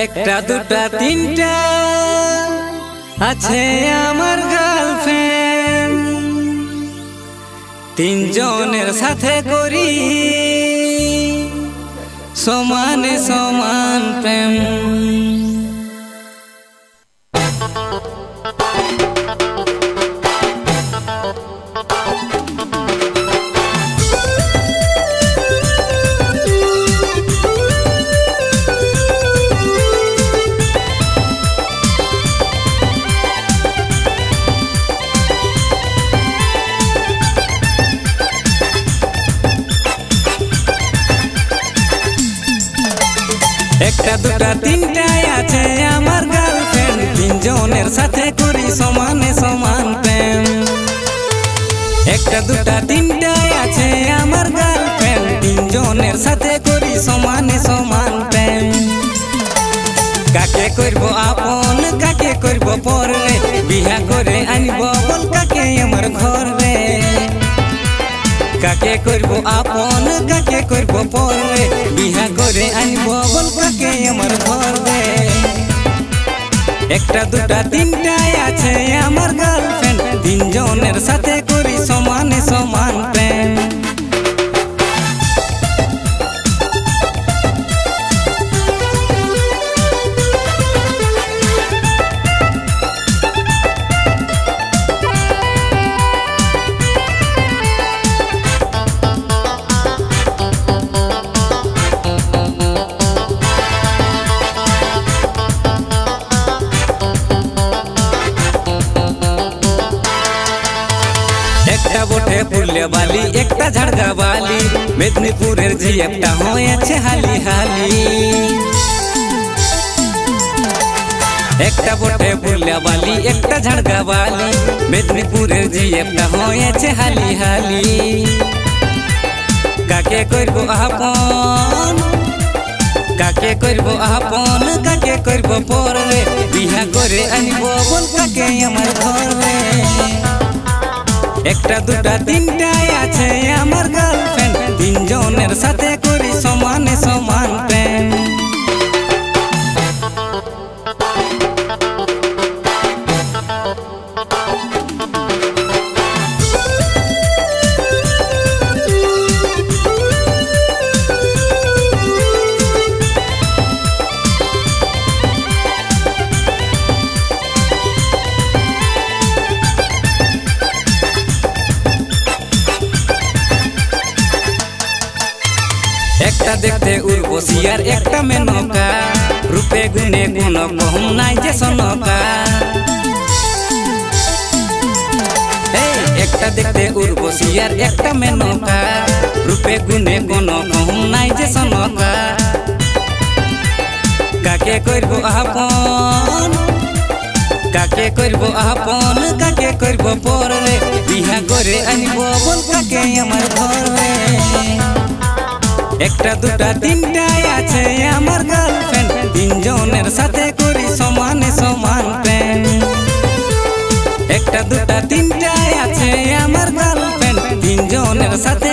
একটা দুটা তিনটা আছে আমার গার্লফ্রেন্ড, তিনজনের সাথে করি সমানে সমান প্রেম। একটা দুটা তিনটা আছে আমার গার্লফ্রেন্ড, তিনজনের সাথে করি সমানে সমান প্রেম। একটা দুটা তিনটা আছে আমার গার্লফ্রেন্ড, তিনজনের সাথে করি সমানে সমান প্রেম। কাকে করব আপন কাকে করব পর রে, বিয়া করে আনব বল কাকে আমার ঘর রে। কাকে করব আপন কাকে করব পর রে, বিয়া করে আনব বল কাকে আমার ঘর রে। একটা দুটা তিনটা আছে আমার গার্লফ্রেন্ড, তিনজনের সাথে করি সমানে সমান প্রেম। একটা বটে ফুলে বালি একটা ঝাড়গা বালি, মেদিনীপুরের ঝি একটা হয়েছে হালি হালি। একটা বটে ফুলে বালি একটা ঝাড়গা বালি, মেদিনীপুরের ঝি একটা হয়েছে হালি হালি। কাকে করব আপন কাকে করব আপন কাকে করব পর রে, বিয়া করে আনব বল কাকে আমার ঘর রে। একটা দুটা তিনটা আছে আমার গার্লফ্রেন্ড, তিনজনের সাথে করি সমানে সমান প্রেম। একটা দেখতে উর্বশী আর একটা মেনকা, রূপে গুণে গুণ কম নাই যে সনকা। একটা দেখতে উর্বশী আর একটা মেনকা, রূপে গুণে গুণ কম নাই যে সনকা। কাকে করব আপন কাকে করব আপন কাকে করব পর রে, বিয়া করে আনব বল কাকে আমার ঘর রে। একটা দুটা তিনটা আছে আমার গার্লফ্রেন্ড, তিনজনের সাথে করি সমানে সমান প্রেম। একটা দুটা তিনটা আছে আমার গার্লফ্রেন্ড, তিনজনের সাথে